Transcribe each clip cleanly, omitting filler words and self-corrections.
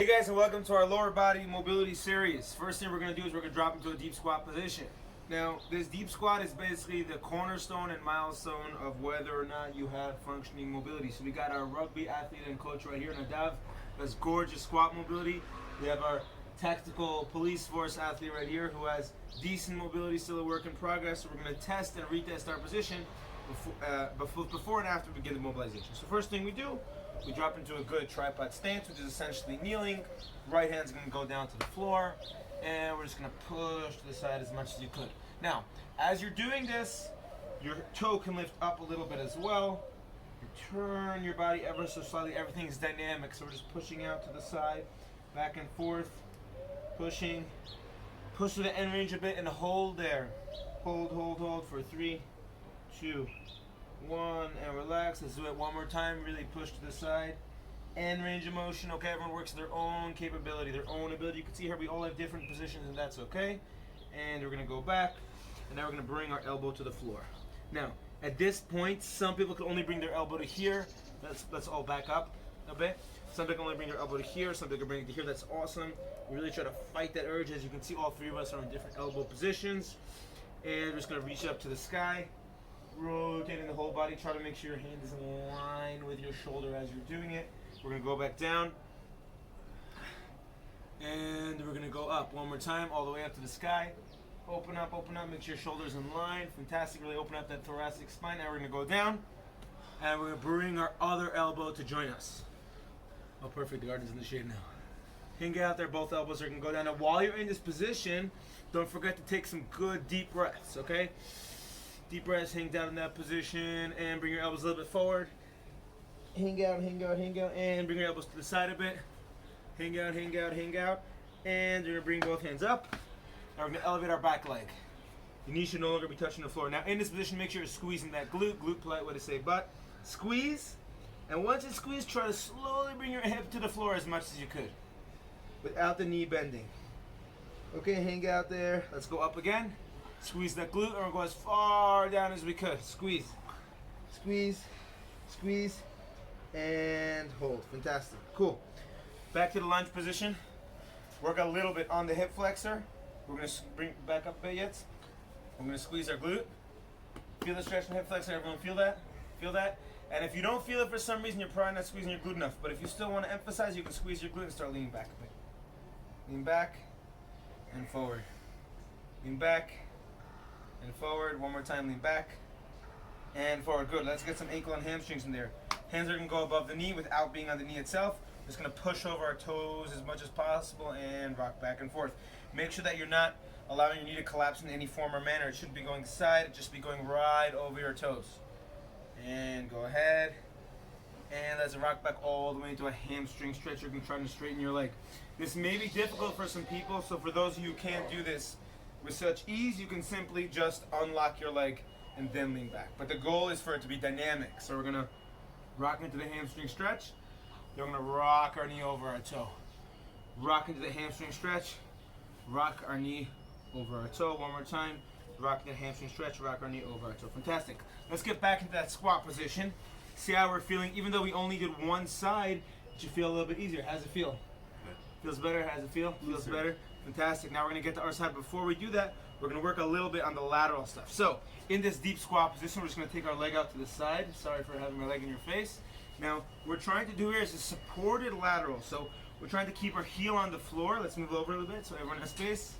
Hey guys, and welcome to our lower body mobility series. First thing we're going to do is we're going to drop into a deep squat position. Now, this deep squat is basically the cornerstone and milestone of whether or not you have functioning mobility. So we got our rugby athlete and coach right here, Nadav. That's gorgeous squat mobility. We have our tactical police force athlete right here who has decent mobility, still a work in progress. So we're going to test and retest our position before and after we begin the mobilization. So first thing we do, we drop into a good tripod stance, which is essentially kneeling. Right hand's going to go down to the floor, and we're just going to push to the side as much as you could. Now, as you're doing this, your toe can lift up a little bit as well. You turn your body ever so slightly. Everything is dynamic, so we're just pushing out to the side, back and forth, pushing. Push to the end range a bit and hold there. Hold for 3, 2, 1, and relax. Let's do it one more time. Really push to the side. End range of motion. Okay, everyone works their own capability, their own ability. You can see here we all have different positions, and that's okay. And we're going to go back, and now we're going to bring our elbow to the floor. Now, at this point, some people can only bring their elbow to here. Let's all back up a bit. Some people can only bring their elbow to here. Some people can bring it to here. That's awesome. We really try to fight that urge. As you can see, all three of us are in different elbow positions. And we're just going to reach up to the sky. Rotating the whole body, try to make sure your hand is in line with your shoulder as you're doing it. We're going to go back down, and we're going to go up one more time, all the way up to the sky. Open up, make sure your shoulder's in line. Fantastic, really open up that thoracic spine. Now we're going to go down, and we're going to bring our other elbow to join us. Oh, perfect, the garden's in the shade now. Hang out there, both elbows are going to go down. Now, while you're in this position, don't forget to take some good deep breaths, okay? Deep breaths, hang down in that position, and bring your elbows a little bit forward. Hang out, and bring your elbows to the side a bit. Hang out, and you're going to bring both hands up. Now we're going to elevate our back leg. Your knee should no longer be touching the floor. Now in this position, make sure you're squeezing that glute. Glute, polite way to say butt. Squeeze, and once it's squeezed, try to slowly bring your hip to the floor as much as you could, without the knee bending. Okay, hang out there. Let's go up again. Squeeze that glute, and we'll go as far down as we could. Squeeze, and hold. Fantastic. Cool. Back to the lunge position. Work a little bit on the hip flexor. We're going to bring it back up a bit yet. We're going to squeeze our glute. Feel the stretch in the hip flexor. Everyone feel that? Feel that? And if you don't feel it for some reason, you're probably not squeezing your glute enough. But if you still want to emphasize, you can squeeze your glute and start leaning back a bit. Lean back and forward. Lean back and forward. One more time, lean back and forward. Good. Let's get some ankle and hamstrings in there. Hands are going to go above the knee without being on the knee itself. Just going to push over our toes as much as possible and rock back and forth. Make sure that you're not allowing your knee to collapse in any form or manner. It shouldn't be going side. It just be going right over your toes. And go ahead. And let's rock back all the way into a hamstring stretch. You're going to try to straighten your leg. This may be difficult for some people, so for those of you who can't do this with such ease, you can simply just unlock your leg and then lean back. But the goal is for it to be dynamic. So we're going to rock into the hamstring stretch. Then we're going to rock our knee over our toe. Rock into the hamstring stretch. Rock our knee over our toe. One more time. Rock into the hamstring stretch. Rock our knee over our toe. Fantastic. Let's get back into that squat position. See how we're feeling. Even though we only did one side, it should feel a little bit easier. How's it feel? Feels better? How's it feel? Feels better? Fantastic. Now we're going to get to our side. Before we do that, we're going to work a little bit on the lateral stuff. So, in this deep squat position, we're just going to take our leg out to the side. Sorry for having my leg in your face. Now, what we're trying to do here is a supported lateral. So, we're trying to keep our heel on the floor. Let's move over a little bit so everyone has space.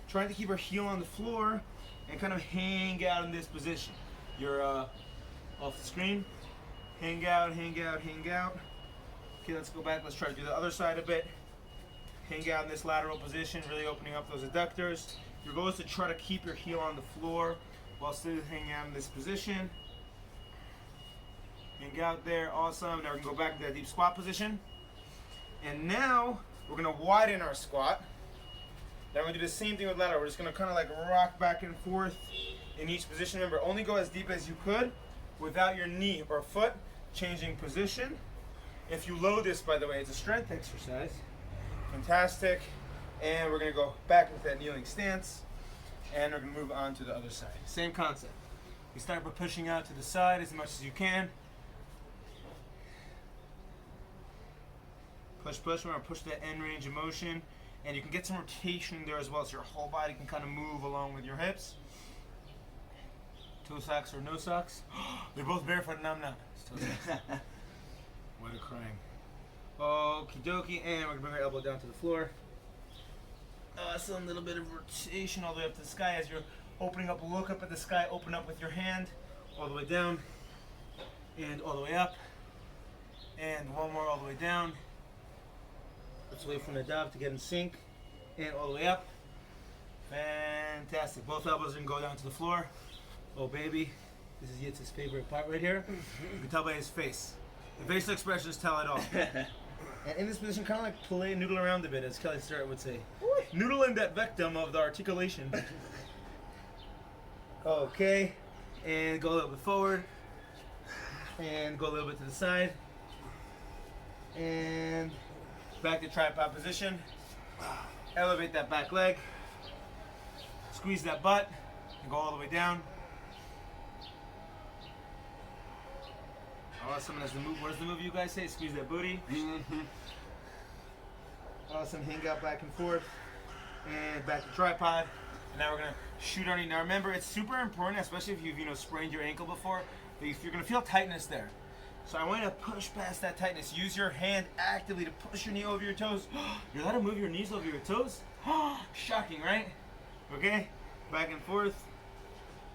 Trying to keep our heel on the floor and kind of hang out in this position. You're off the screen. Hang out. Okay, let's go back. Let's try to do the other side a bit. Hang out in this lateral position, really opening up those adductors. Your goal is to try to keep your heel on the floor while still hanging out in this position. Hang out there, awesome. Now we're gonna go back to that deep squat position. And now we're gonna widen our squat. Now we're gonna do the same thing with lateral. We're just gonna kind of like rock back and forth in each position. Remember, only go as deep as you could without your knee or foot changing position. If you load this, by the way, it's a strength exercise. Fantastic. And we're going to go back into that kneeling stance. And we're going to move on to the other side. Same concept. You start by pushing out to the side as much as you can. Push, push. We're gonna push that end range of motion, and you can get some rotation in there as well, so your whole body can kind of move along with your hips. Toe socks or no socks? They're both barefoot and I'm not. It's toe socks. What a crime. Okie dokie, and we're gonna bring our elbow down to the floor. So a little bit of rotation all the way up to the sky as you're opening up. Look up at the sky, open up with your hand, all the way down, and all the way up, and one more all the way down. Let's wait for the dab to get in sync, and all the way up. Fantastic. Both elbows can go down to the floor. Oh baby, this is Yitz's favorite part right here. You can tell by his face. The facial expressions tell it all. And in this position, kind of like play, noodle around a bit, as Kelly Starrett would say. Noodle in that victim of the articulation. Okay, and go a little bit forward, and go a little bit to the side, and back to tripod position. Elevate that back leg, squeeze that butt, and go all the way down. Awesome. That's the move. What does the move you guys say? Squeeze that booty. Awesome. Hang out back and forth, and back to tripod. And now we're gonna shoot our knee. Now remember, it's super important, especially if you've sprained your ankle before, that if you're gonna feel tightness there. So I want you to push past that tightness. Use your hand actively to push your knee over your toes. You're allowed to move your knees over your toes. Shocking, right? Okay. Back and forth.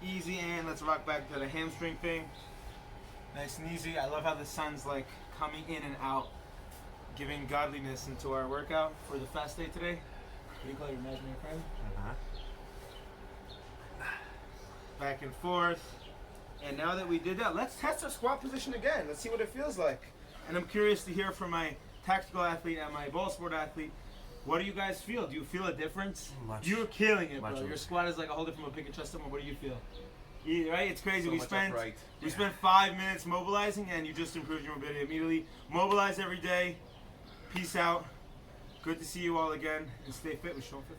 Easy, and let's rock back to the hamstring thing. Nice and easy. I love how the sun's like coming in and out, giving godliness into our workout for the fast day today. What do you call your imaginary friend? Back and forth. And now that we did that, let's test our squat position again. Let's see what it feels like. And I'm curious to hear from my tactical athlete and my ball sport athlete. What do you guys feel? Do you feel a difference? Much. You're killing it, bro. Much. Your squat is like a whole different pick and chest up. What do you feel? Right? It's crazy. So we much spent upright. we spent 5 minutes mobilizing, and you just improved your mobility immediately. Mobilize every day. Peace out. Good to see you all again, and stay fit with Sean Fit.